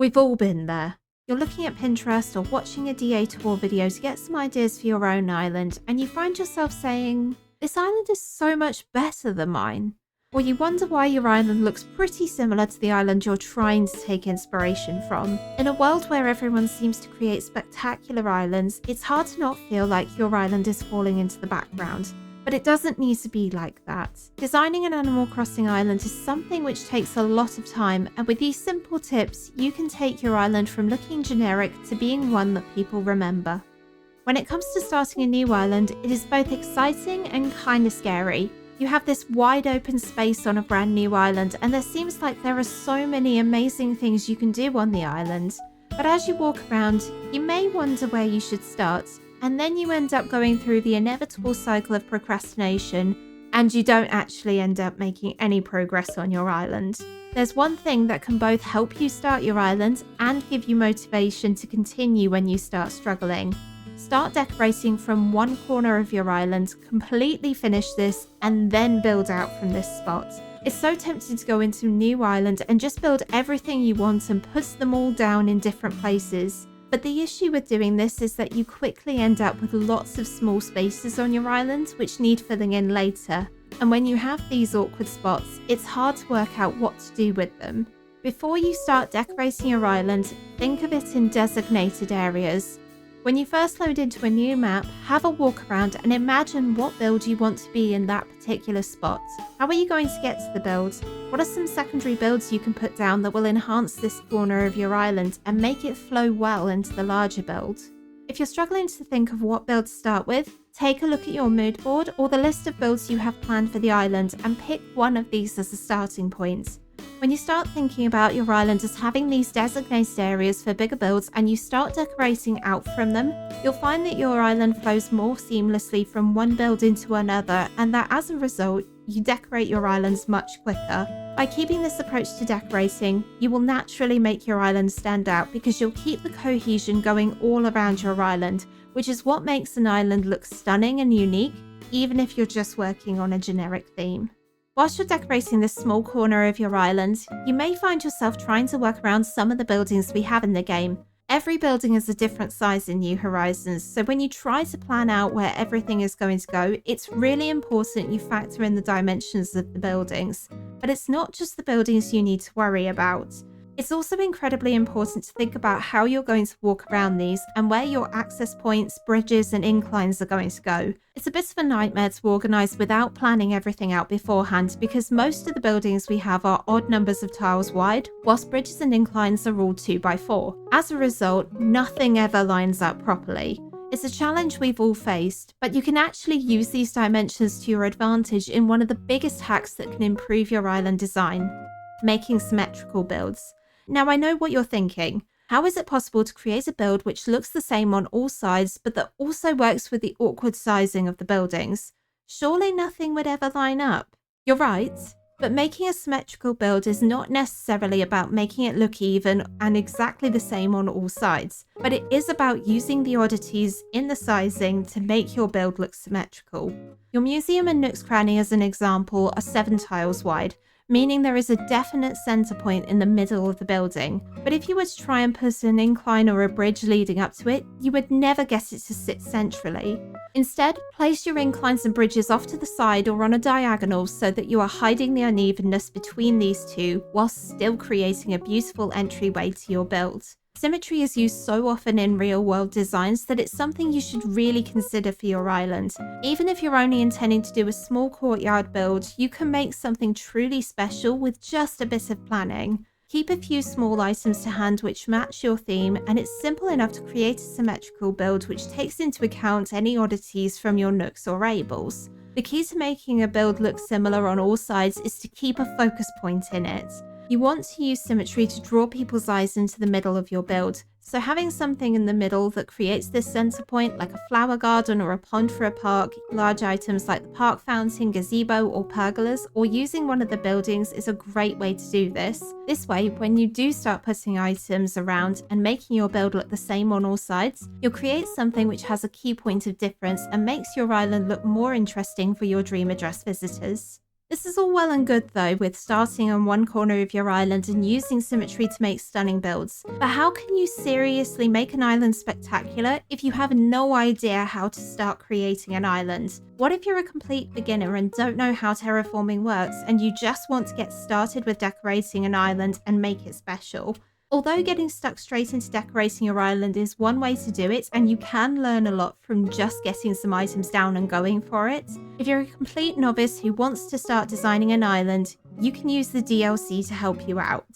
We've all been there. You're looking at Pinterest or watching a DA tour video to get some ideas for your own island, and you find yourself saying, "This island is so much better than mine." Or you wonder why your island looks pretty similar to the island you're trying to take inspiration from. In a world where everyone seems to create spectacular islands, it's hard to not feel like your island is falling into the background. But it doesn't need to be like that. Designing an Animal Crossing island is something which takes a lot of time, and with these simple tips, you can take your island from looking generic to being one that people remember. When it comes to starting a new island, it is both exciting and kind of scary. You have this wide open space on a brand new island, and there seems like there are so many amazing things you can do on the island. But as you walk around, you may wonder where you should start. And then you end up going through the inevitable cycle of procrastination, and you don't actually end up making any progress on your island. There's one thing that can both help you start your island and give you motivation to continue when you start struggling. Start decorating from one corner of your island, completely finish this, and then build out from this spot. It's so tempting to go into a new island and just build everything you want and put them all down in different places. But the issue with doing this is that you quickly end up with lots of small spaces on your island which need filling in later. And when you have these awkward spots, it's hard to work out what to do with them. Before you start decorating your island, think of it in designated areas. When you first load into a new map, have a walk around and imagine what build you want to be in that particular spot. How are you going to get to the build? What are some secondary builds you can put down that will enhance this corner of your island and make it flow well into the larger build? If you're struggling to think of what build to start with, take a look at your mood board or the list of builds you have planned for the island and pick one of these as a starting point. When you start thinking about your island as having these designated areas for bigger builds and you start decorating out from them, you'll find that your island flows more seamlessly from one build into another, and that as a result, you decorate your islands much quicker. By keeping this approach to decorating, you will naturally make your island stand out because you'll keep the cohesion going all around your island, which is what makes an island look stunning and unique, even if you're just working on a generic theme. Whilst you're decorating this small corner of your island, you may find yourself trying to work around some of the buildings we have in the game. Every building is a different size in New Horizons, so when you try to plan out where everything is going to go, it's really important you factor in the dimensions of the buildings. But it's not just the buildings you need to worry about. It's also incredibly important to think about how you're going to walk around these and where your access points, bridges, and inclines are going to go. It's a bit of a nightmare to organise without planning everything out beforehand because most of the buildings we have are odd numbers of tiles wide, whilst bridges and inclines are all 2x4. As a result, nothing ever lines up properly. It's a challenge we've all faced, but you can actually use these dimensions to your advantage in one of the biggest hacks that can improve your island design: making symmetrical builds. Now I know what you're thinking. How is it possible to create a build which looks the same on all sides but that also works with the awkward sizing of the buildings? Surely nothing would ever line up. You're right, but making a symmetrical build is not necessarily about making it look even and exactly the same on all sides, but it is about using the oddities in the sizing to make your build look symmetrical. Your museum and Nook's Cranny, as an example, are 7 tiles wide, meaning there is a definite center point in the middle of the building. But if you were to try and put an incline or a bridge leading up to it, you would never get it to sit centrally. Instead, place your inclines and bridges off to the side or on a diagonal so that you are hiding the unevenness between these two whilst still creating a beautiful entryway to your build. Symmetry is used so often in real-world designs that it's something you should really consider for your island. Even if you're only intending to do a small courtyard build, you can make something truly special with just a bit of planning. Keep a few small items to hand which match your theme, and it's simple enough to create a symmetrical build which takes into account any oddities from your nooks or ables. The key to making a build look similar on all sides is to keep a focus point in it. You want to use symmetry to draw people's eyes into the middle of your build, so having something in the middle that creates this center point, like a flower garden or a pond for a park, large items like the park fountain, gazebo, or pergolas, or using one of the buildings is a great way to do this. This way, when you do start putting items around and making your build look the same on all sides, you'll create something which has a key point of difference and makes your island look more interesting for your dream address visitors. This is all well and good though, with starting on one corner of your island and using symmetry to make stunning builds. But how can you seriously make an island spectacular if you have no idea how to start creating an island? What if you're a complete beginner and don't know how terraforming works, and you just want to get started with decorating an island and make it special? Although getting stuck straight into decorating your island is one way to do it, and you can learn a lot from just getting some items down and going for it, if you're a complete novice who wants to start designing an island, you can use the DLC to help you out.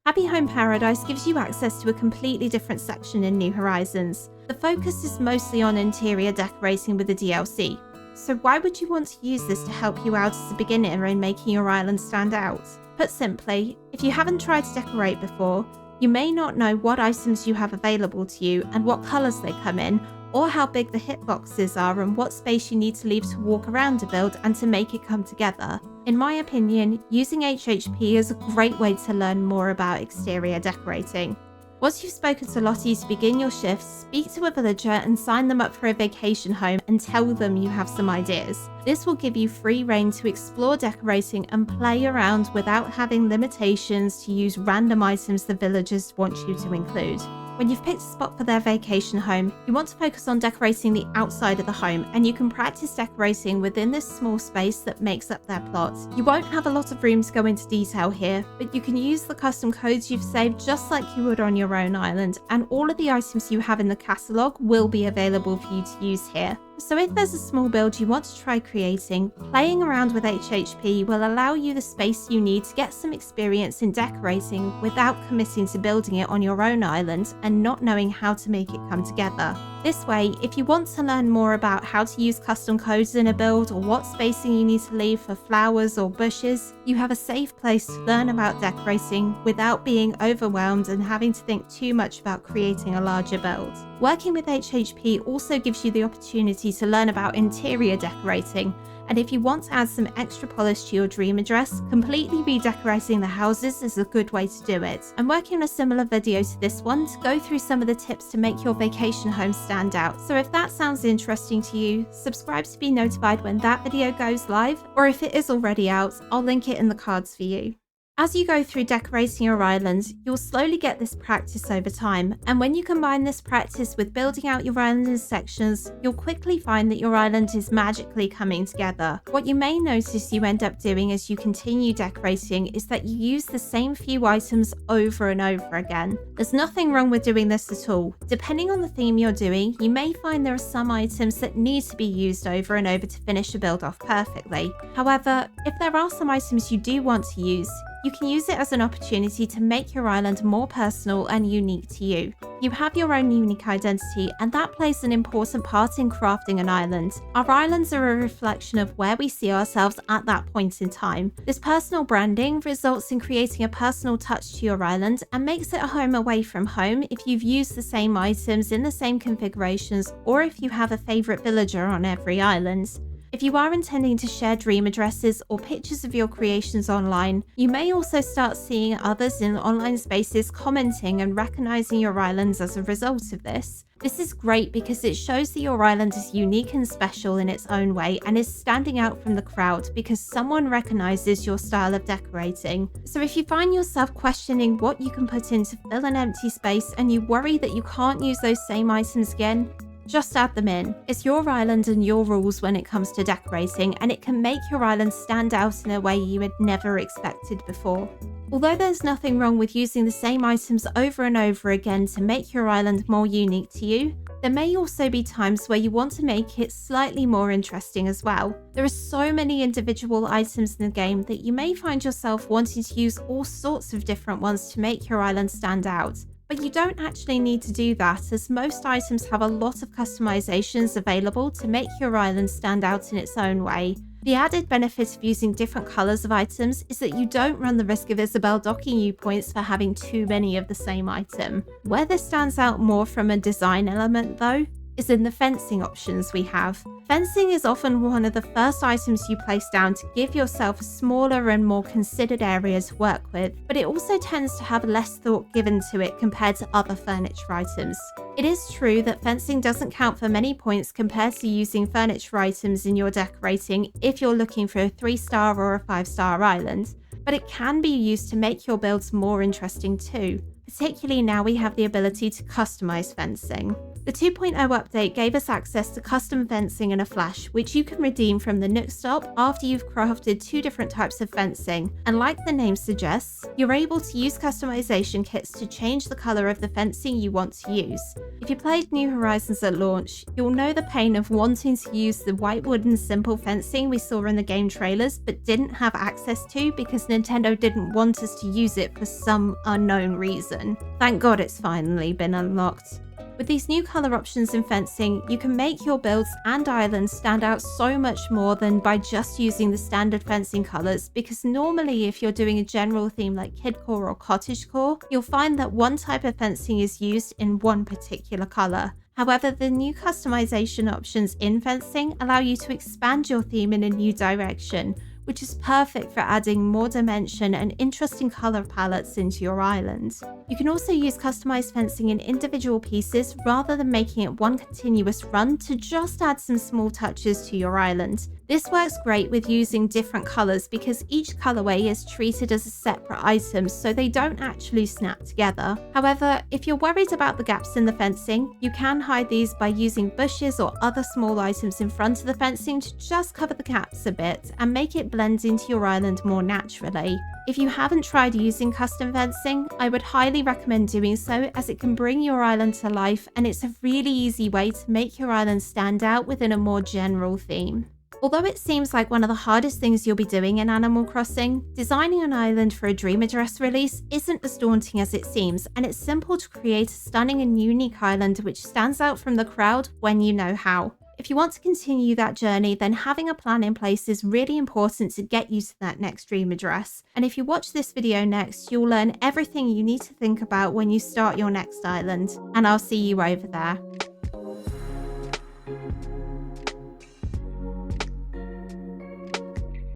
Happy Home Paradise gives you access to a completely different section in New Horizons. The focus is mostly on interior decorating with the DLC. So why would you want to use this to help you out as a beginner in making your island stand out? Put simply, if you haven't tried to decorate before, you may not know what items you have available to you and what colours they come in, or how big the hitboxes are and what space you need to leave to walk around a build and to make it come together. In my opinion, using HHP is a great way to learn more about exterior decorating. Once you've spoken to Lottie to begin your shift, speak to a villager and sign them up for a vacation home and tell them you have some ideas. This will give you free rein to explore decorating and play around without having limitations to use random items the villagers want you to include. When you've picked a spot for their vacation home, you want to focus on decorating the outside of the home, and you can practice decorating within this small space that makes up their plot. You won't have a lot of room to go into detail here, but you can use the custom codes you've saved just like you would on your own island, and all of the items you have in the catalogue will be available for you to use here. So if there's a small build you want to try creating, playing around with HHP will allow you the space you need to get some experience in decorating without committing to building it on your own island and not knowing how to make it come together. This way, if you want to learn more about how to use custom codes in a build or what spacing you need to leave for flowers or bushes, you have a safe place to learn about decorating without being overwhelmed and having to think too much about creating a larger build. Working with HHP also gives you the opportunity to learn about interior decorating, and if you want to add some extra polish to your dream address, completely redecorating the houses is a good way to do it. I'm working on a similar video to this one to go through some of the tips to make your vacation home stand out. So if that sounds interesting to you, subscribe to be notified when that video goes live, or if it is already out, I'll link it in the cards for you. As you go through decorating your island, you'll slowly get this practice over time, and when you combine this practice with building out your island in sections, you'll quickly find that your island is magically coming together. What you may notice you end up doing as you continue decorating is that you use the same few items over and over again. There's nothing wrong with doing this at all. Depending on the theme you're doing, you may find there are some items that need to be used over and over to finish a build off perfectly. However, if there are some items you do want to use, you can use it as an opportunity to make your island more personal and unique to you. You have your own unique identity, and that plays an important part in crafting an island. Our islands are a reflection of where we see ourselves at that point in time. This personal branding results in creating a personal touch to your island and makes it a home away from home if you've used the same items in the same configurations, or if you have a favourite villager on every island. If you are intending to share dream addresses or pictures of your creations online, you may also start seeing others in online spaces commenting and recognizing your islands as a result of this. This is great because it shows that your island is unique and special in its own way and is standing out from the crowd because someone recognizes your style of decorating. So if you find yourself questioning what you can put in to fill an empty space and you worry that you can't use those same items again, just add them in. It's your island and your rules when it comes to decorating, and it can make your island stand out in a way you had never expected before. Although there's nothing wrong with using the same items over and over again to make your island more unique to you, there may also be times where you want to make it slightly more interesting as well. There are so many individual items in the game that you may find yourself wanting to use all sorts of different ones to make your island stand out. But you don't actually need to do that, as most items have a lot of customizations available to make your island stand out in its own way. The added benefit of using different colours of items is that you don't run the risk of Isabelle docking you points for having too many of the same item. Where this stands out more from a design element though, is in the fencing options we have. Fencing is often one of the first items you place down to give yourself a smaller and more considered area to work with, but it also tends to have less thought given to it compared to other furniture items. It is true that fencing doesn't count for many points compared to using furniture items in your decorating if you're looking for a 3-star or a 5-star island, but it can be used to make your builds more interesting too, particularly now we have the ability to customize fencing. The 2.0 update gave us access to custom fencing in a flash, which you can redeem from the Nook Stop after you've crafted 2 different types of fencing, and like the name suggests, you're able to use customization kits to change the colour of the fencing you want to use. If you played New Horizons at launch, you'll know the pain of wanting to use the white wooden simple fencing we saw in the game trailers but didn't have access to because Nintendo didn't want us to use it for some unknown reason. Thank God it's finally been unlocked. With these new colour options in fencing, you can make your builds and islands stand out so much more than by just using the standard fencing colours, because normally if you're doing a general theme like kidcore or cottagecore, you'll find that one type of fencing is used in one particular colour. However, the new customization options in fencing allow you to expand your theme in a new direction, which is perfect for adding more dimension and interesting colour palettes into your island. You can also use customized fencing in individual pieces rather than making it one continuous run to just add some small touches to your island. This works great with using different colours because each colourway is treated as a separate item, so they don't actually snap together. However, if you're worried about the gaps in the fencing, you can hide these by using bushes or other small items in front of the fencing to just cover the gaps a bit and make it blend into your island more naturally. If you haven't tried using custom fencing, I would highly recommend doing so, as it can bring your island to life and it's a really easy way to make your island stand out within a more general theme. Although it seems like one of the hardest things you'll be doing in Animal Crossing, designing an island for a Dream Address release isn't as daunting as it seems, and it's simple to create a stunning and unique island which stands out from the crowd when you know how. If you want to continue that journey, then having a plan in place is really important to get you to that next Dream Address. And if you watch this video next, you'll learn everything you need to think about when you start your next island. And I'll see you over there.